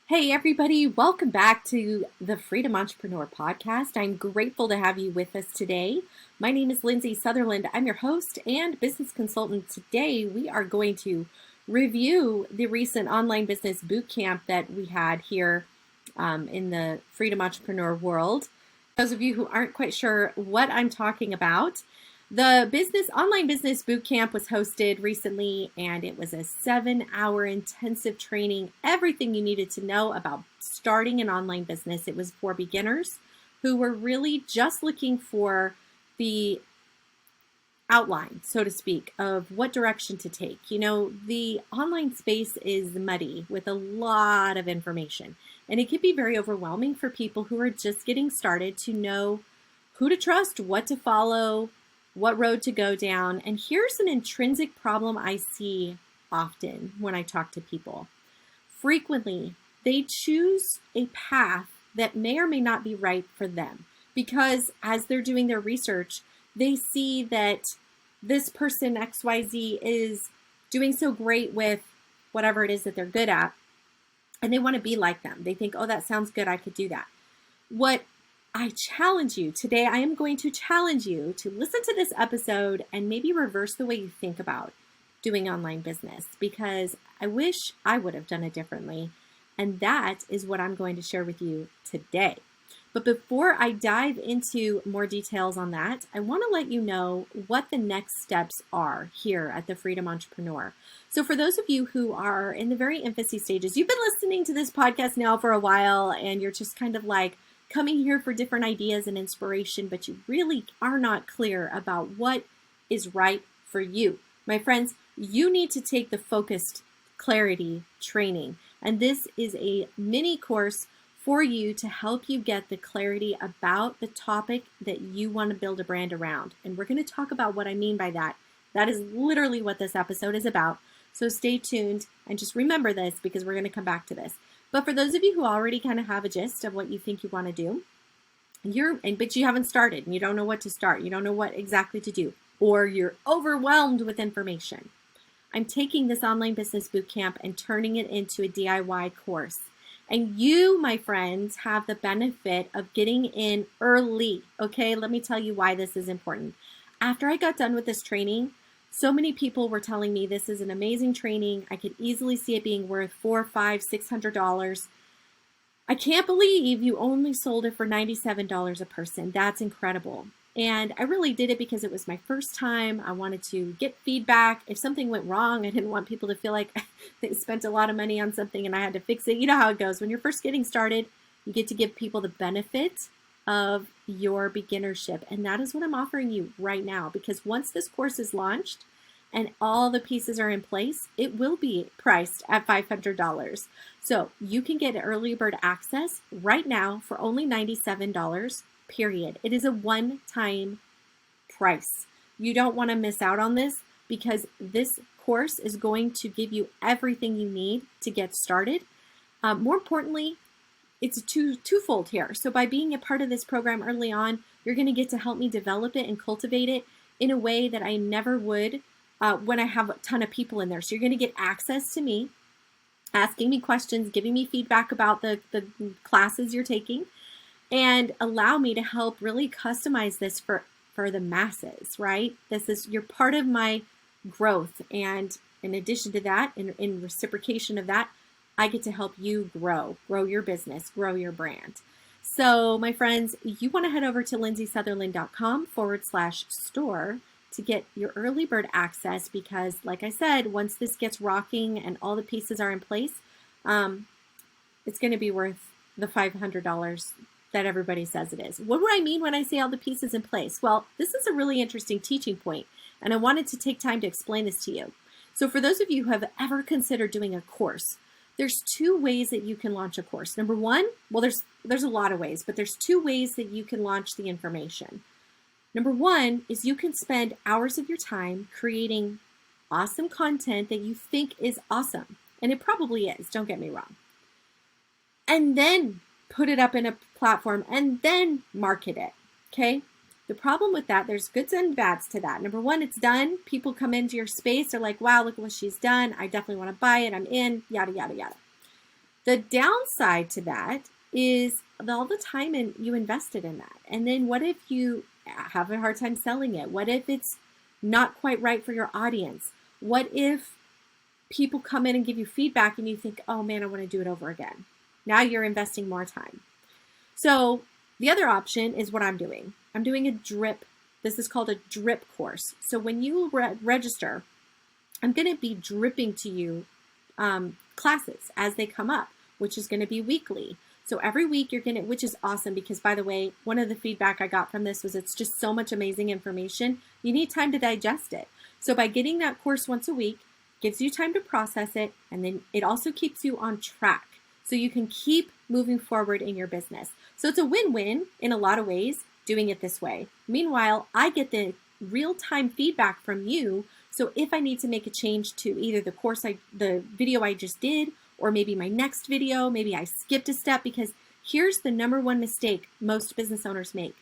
Hey, everybody, welcome back to the Freedom Entrepreneur Podcast. I'm grateful to have you with us today. My name is Lindsay Sutherland. I'm your host and business consultant. Today, we are going to review the recent Online Business Bootcamp that we had here in the Freedom Entrepreneur world. Those of you who aren't quite sure what I'm talking about, the Online Business Bootcamp was hosted recently, and it was a 7-hour intensive training, everything you needed to know about starting an online business. It was for beginners who were really just looking for the outline, so to speak, of what direction to take. You know, the online space is muddy with a lot of information, and it can be very overwhelming for people who are just getting started to know who to trust, what to follow, what road to go down. And here's an intrinsic problem I see often when I talk to people. Frequently, they choose a path that may or may not be right for them because as they're doing their research, they see that this person XYZ is doing so great with whatever it is that they're good at, and they want to be like them. They think, oh, that sounds good, I could do that. What I challenge you today, I am going to challenge you to listen to this episode and maybe reverse the way you think about doing online business, because I wish I would have done it differently. And that is what I'm going to share with you today. But before I dive into more details on that, I want to let you know what the next steps are here at the Freedom Entrepreneur. So for those of you who are in the very infancy stages, you've been listening to this podcast now for a while, and you're just kind of like, coming here for different ideas and inspiration, but you really are not clear about what is right for you. My friends, you need to take the focused clarity training. And this is a mini course for you to help you get the clarity about the topic that you want to build a brand around. And we're going to talk about what I mean by that. That is literally what this episode is about. So stay tuned and just remember this, because we're going to come back to this. But for those of you who already kind of have a gist of what you think you want to do, but you haven't started and you don't know what to start, you don't know what exactly to do, or you're overwhelmed with information, I'm taking this Online Business Bootcamp and turning it into a DIY course. And you, my friends, have the benefit of getting in early. Okay, let me tell you why this is important. After I got done with this training, so many people were telling me this is an amazing training. I could easily see it being worth $400, $500, $600. I can't believe you only sold it for $97 a person. That's incredible. And I really did it because it was my first time. I wanted to get feedback. If something went wrong, I didn't want people to feel like they spent a lot of money on something and I had to fix it. You know how it goes. When you're first getting started, you get to give people the benefit of your beginnership. And that is what I'm offering you right now, because once this course is launched and all the pieces are in place, it will be priced at $500. So you can get early bird access right now for only $97, period. It is a one-time price. You don't want to miss out on this, because this course is going to give you everything you need to get started. More importantly, it's twofold here. So by being a part of this program early on, you're going to get to help me develop it and cultivate it in a way that I never would when I have a ton of people in there. So you're going to get access to me, asking me questions, giving me feedback about the classes you're taking, and allow me to help really customize this for the masses, right? You're part of my growth. And in addition to that, in reciprocation of that, I get to help you grow your business, grow your brand. So my friends, you want to head over to lindsaysutherland.com/store to get your early bird access, because like I said, once this gets rocking and all the pieces are in place, it's going to be worth the $500 that everybody says it is. What do I mean when I say all the pieces in place? Well, this is a really interesting teaching point, and I wanted to take time to explain this to you. So for those of you who have ever considered doing a course, there's two ways that you can launch a course. Number one, well, there's a lot of ways, but there's two ways that you can launch the information. Number one is you can spend hours of your time creating awesome content that you think is awesome. And it probably is, don't get me wrong. And then put it up in a platform and then market it, okay? The problem with that, there's goods and bads to that. Number one, it's done. People come into your space. They're like, wow, look what she's done. I definitely want to buy it. I'm in, yada, yada, yada. The downside to that is all the time you invested in that. And then what if you have a hard time selling it? What if it's not quite right for your audience? What if people come in and give you feedback and you think, oh man, I want to do it over again? Now you're investing more time. So the other option is what I'm doing. I'm doing a drip. This is called a drip course. So when you register, I'm going to be dripping to you classes as they come up, which is going to be weekly. So every week you're going to, which is awesome because, by the way, one of the feedback I got from this was it's just so much amazing information. You need time to digest it. So by getting that course once a week, gives you time to process it, and then it also keeps you on track so you can keep moving forward in your business. So it's a win-win in a lot of ways doing it this way. Meanwhile, I get the real-time feedback from you. So if I need to make a change to either the video I just did, or maybe my next video, maybe I skipped a step, because here's the number one mistake most business owners make.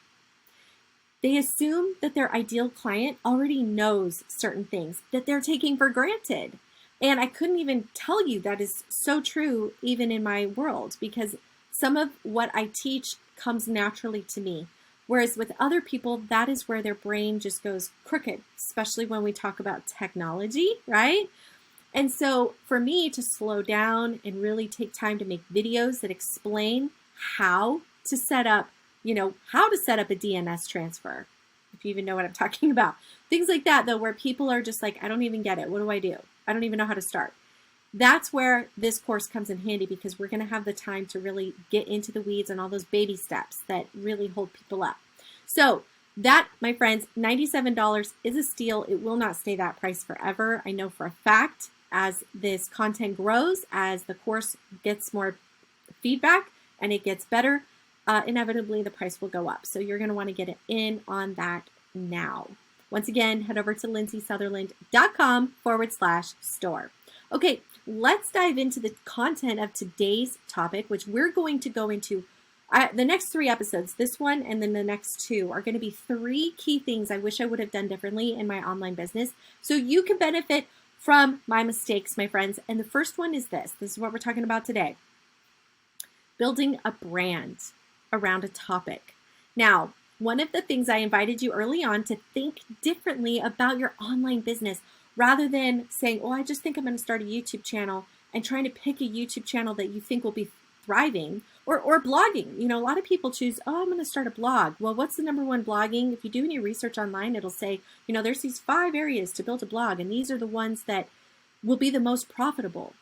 They assume that their ideal client already knows certain things that they're taking for granted. And I couldn't even tell you that is so true even in my world, because some of what I teach comes naturally to me. Whereas with other people, that is where their brain just goes crooked, especially when we talk about technology, right? And so for me to slow down and really take time to make videos that explain how to set up, how to set up a DNS transfer, if you even know what I'm talking about. Things like that, though, where people are just like, I don't even get it. What do I do? I don't even know how to start. That's where this course comes in handy, because we're going to have the time to really get into the weeds and all those baby steps that really hold people up. So that, my friends, $97 is a steal. It will not stay that price forever. I know for a fact, as this content grows, as the course gets more feedback and it gets better, inevitably the price will go up. So you're going to want to get it in on that now. Once again, head over to lindsaysutherland.com/store. Okay, let's dive into the content of today's topic, which we're going to go into the next 3 episodes. This one and then the next 2 are going to be 3 key things I wish I would have done differently in my online business so you can benefit from my mistakes, my friends. And the first one is this. This is what we're talking about today. Building a brand around a topic. Now, one of the things I invited you early on to think differently about your online business, rather than saying, oh, I just think I'm going to start a YouTube channel, and trying to pick a YouTube channel that you think will be thriving, or blogging. A lot of people choose, oh, I'm going to start a blog. Well, what's the number one blogging? If you do any research online, it'll say, there's these 5 areas to build a blog, and these are the ones that will be the most profitable.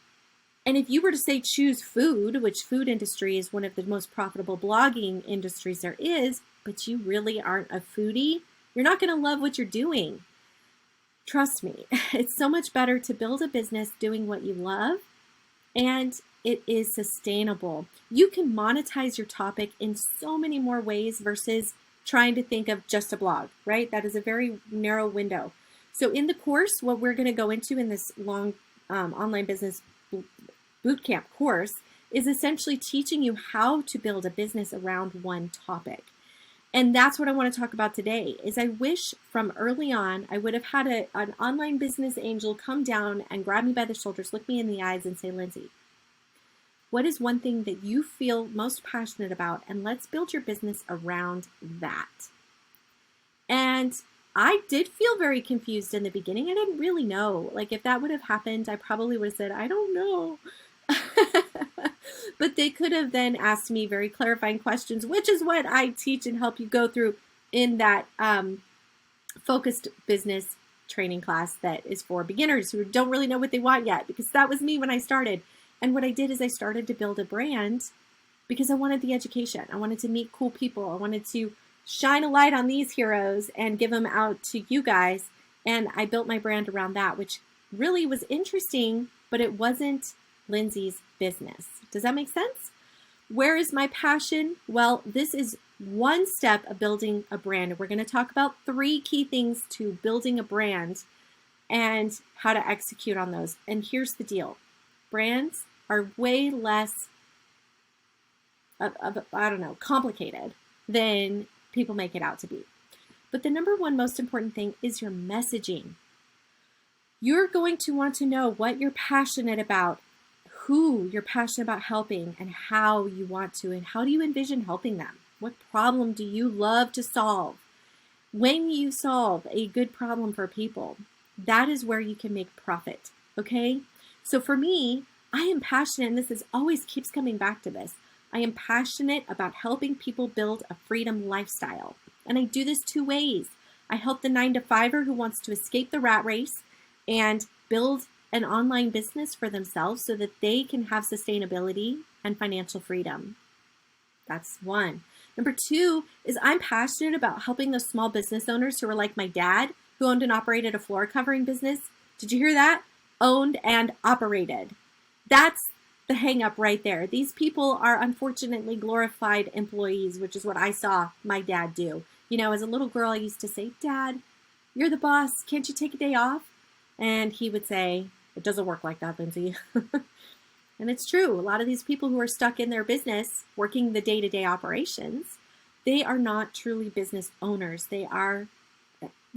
And if you were to say choose food, which food industry is one of the most profitable blogging industries there is, but you really aren't a foodie, you're not going to love what you're doing. Trust me, it's so much better to build a business doing what you love, and it is sustainable. You can monetize your topic in so many more ways versus trying to think of just a blog, right? That is a very narrow window. So in the course, what we're going to go into in this long online business bootcamp course is essentially teaching you how to build a business around one topic. And that's what I want to talk about today. Is I wish from early on I would have had an online business angel come down and grab me by the shoulders, look me in the eyes and say, Lindsay, what is one thing that you feel most passionate about? And let's build your business around that. And I did feel very confused in the beginning. I didn't really know. Like, if that would have happened, I probably would have said, I don't know. But they could have then asked me very clarifying questions, which is what I teach and help you go through in that focused business training class that is for beginners who don't really know what they want yet, because that was me when I started. And what I did is I started to build a brand because I wanted the education. I wanted to meet cool people. I wanted to shine a light on these heroes and give them out to you guys. And I built my brand around that, which really was interesting, but it wasn't Lindsay's business. Does that make sense? Where is my passion? Well, this is one step of building a brand. We're going to talk about 3 key things to building a brand and how to execute on those. And here's the deal. Brands are way less complicated than people make it out to be. But the number one most important thing is your messaging. You're going to want to know what you're passionate about, who you're passionate about helping and how you want to, and how do you envision helping them? What problem do you love to solve? When you solve a good problem for people, that is where you can make profit, okay? So for me, I am passionate, and this is always keeps coming back to this. I am passionate about helping people build a freedom lifestyle. And I do this two ways. I help the 9-to-5er who wants to escape the rat race and build an online business for themselves so that they can have sustainability and financial freedom. That's one. Number two is I'm passionate about helping those small business owners who are like my dad, who owned and operated a floor covering business. Did you hear that? Owned and operated. That's the hang up right there. These people are unfortunately glorified employees, which is what I saw my dad do. You know, as a little girl, I used to say, Dad, you're the boss. Can't you take a day off? And he would say, it doesn't work like that, Lindsay. And it's true. A lot of these people who are stuck in their business, working the day-to-day operations, they are not truly business owners. They are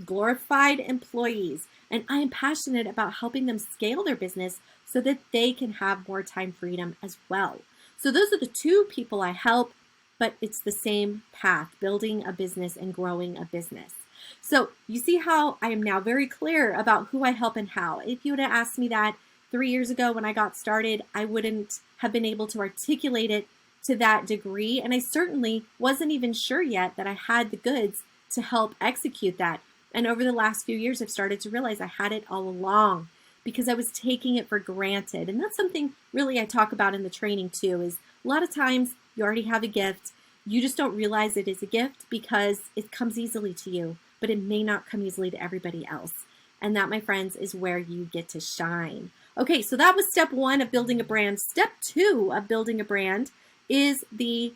glorified employees. And I am passionate about helping them scale their business so that they can have more time freedom as well. So those are the two people I help, but it's the same path, building a business and growing a business. So you see how I am now very clear about who I help and how. If you would have asked me that 3 years ago when I got started, I wouldn't have been able to articulate it to that degree. And I certainly wasn't even sure yet that I had the goods to help execute that. And over the last few years, I've started to realize I had it all along because I was taking it for granted. And that's something really I talk about in the training too, is a lot of times you already have a gift. You just don't realize it is a gift because it comes easily to you, but it may not come easily to everybody else. And that, my friends, is where you get to shine. Okay, so that was step one of building a brand. Step two of building a brand is the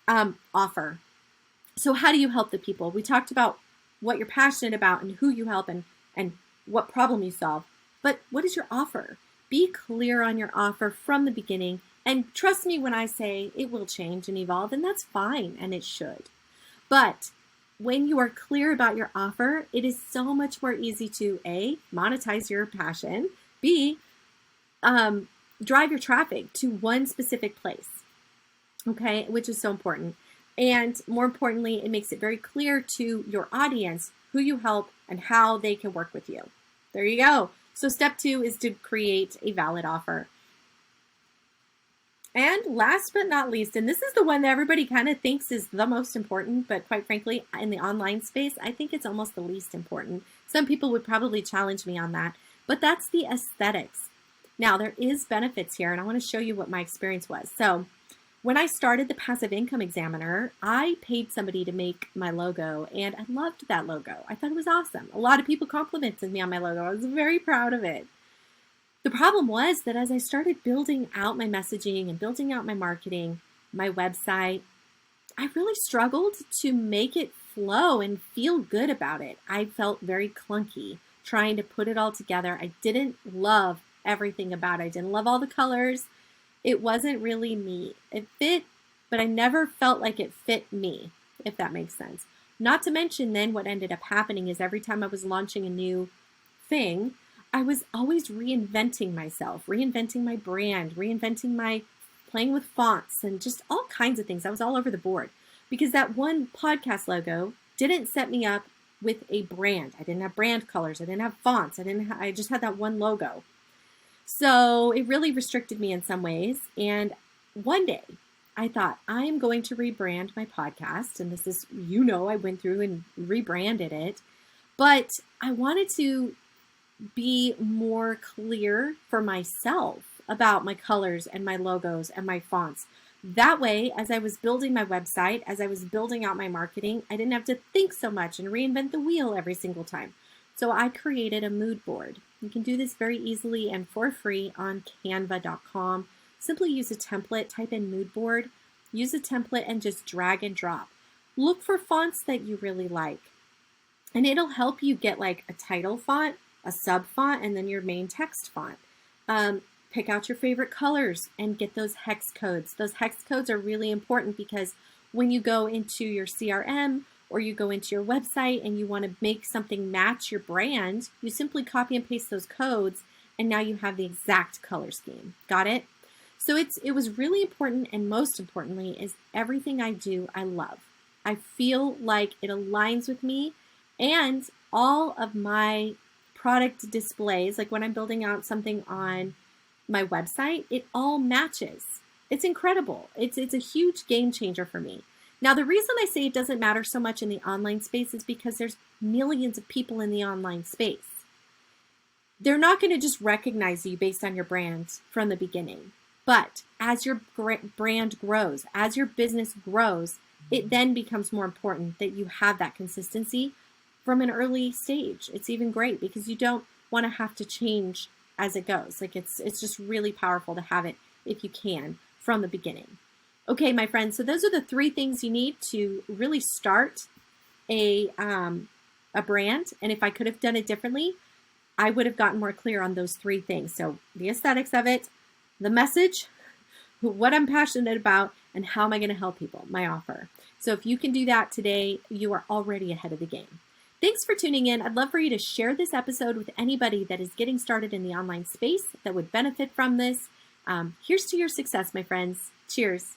offer. So how do you help the people? We talked about what you're passionate about and who you help and what problem you solve. But what is your offer? Be clear on your offer from the beginning. And trust me when I say it will change and evolve, and that's fine, and it should. But when you are clear about your offer, it is so much more easy to A, monetize your passion, B, drive your traffic to one specific place, okay, which is so important. And more importantly, it makes it very clear to your audience who you help and how they can work with you. There you go. So step two is to create a valid offer. And last but not least, and this is the one that everybody kind of thinks is the most important, but quite frankly, in the online space, I think it's almost the least important. Some people would probably challenge me on that, but that's the aesthetics. Now, there is benefits here, and I want to show you what my experience was. So when I started the Passive Income Examiner, I paid somebody to make my logo, and I loved that logo. I thought it was awesome. A lot of people complimented me on my logo. I was very proud of it. The problem was that as I started building out my messaging and building out my marketing, my website, I really struggled to make it flow and feel good about it. I felt very clunky trying to put it all together. I didn't love everything about it. I didn't love all the colors. It wasn't really me. It fit, but I never felt like it fit me, if that makes sense. Not to mention then what ended up happening is every time I was launching a new thing, I was always reinventing myself, reinventing my brand, playing with fonts and just all kinds of things. I was all over the board because that one podcast logo didn't set me up with a brand. I didn't have brand colors. I didn't have fonts. I just had that one logo. So it really restricted me in some ways. And one day I thought I am going to rebrand my podcast. And this is, I went through and rebranded it, but I wanted to be more clear for myself about my colors and my logos and my fonts. That way, as I was building my website, as I was building out my marketing, I didn't have to think so much and reinvent the wheel every single time. So I created a mood board. You can do this very easily and for free on canva.com. Simply use a template, type in mood board, use a template and just drag and drop. Look for fonts that you really like. And it'll help you get like a title font, a sub font, and then your main text font. Pick out your favorite colors and get those hex codes. Those hex codes are really important because when you go into your CRM or you go into your website and you want to make something match your brand, you simply copy and paste those codes and now you have the exact color scheme. Got it? So it was really important, and most importantly is everything I do, I love. I feel like it aligns with me, and all of my product displays, like when I'm building out something on my website, it all matches. It's incredible. It's a huge game changer for me. Now, the reason I say it doesn't matter so much in the online space is because there's millions of people in the online space. They're not going to just recognize you based on your brand from the beginning. But as your brand grows, as your business grows, it then becomes more important that you have that consistency from an early stage. It's even great because you don't want to have to change as it goes. Like it's just really powerful to have it if you can from the beginning. Okay, my friends, so those are the 3 things you need to really start a brand. And if I could have done it differently, I would have gotten more clear on those 3 things. So the aesthetics of it, the message, what I'm passionate about, and how am I going to help people, my offer. So if you can do that today, you are already ahead of the game. Thanks for tuning in. I'd love for you to share this episode with anybody that is getting started in the online space that would benefit from this. Here's to your success, my friends. Cheers.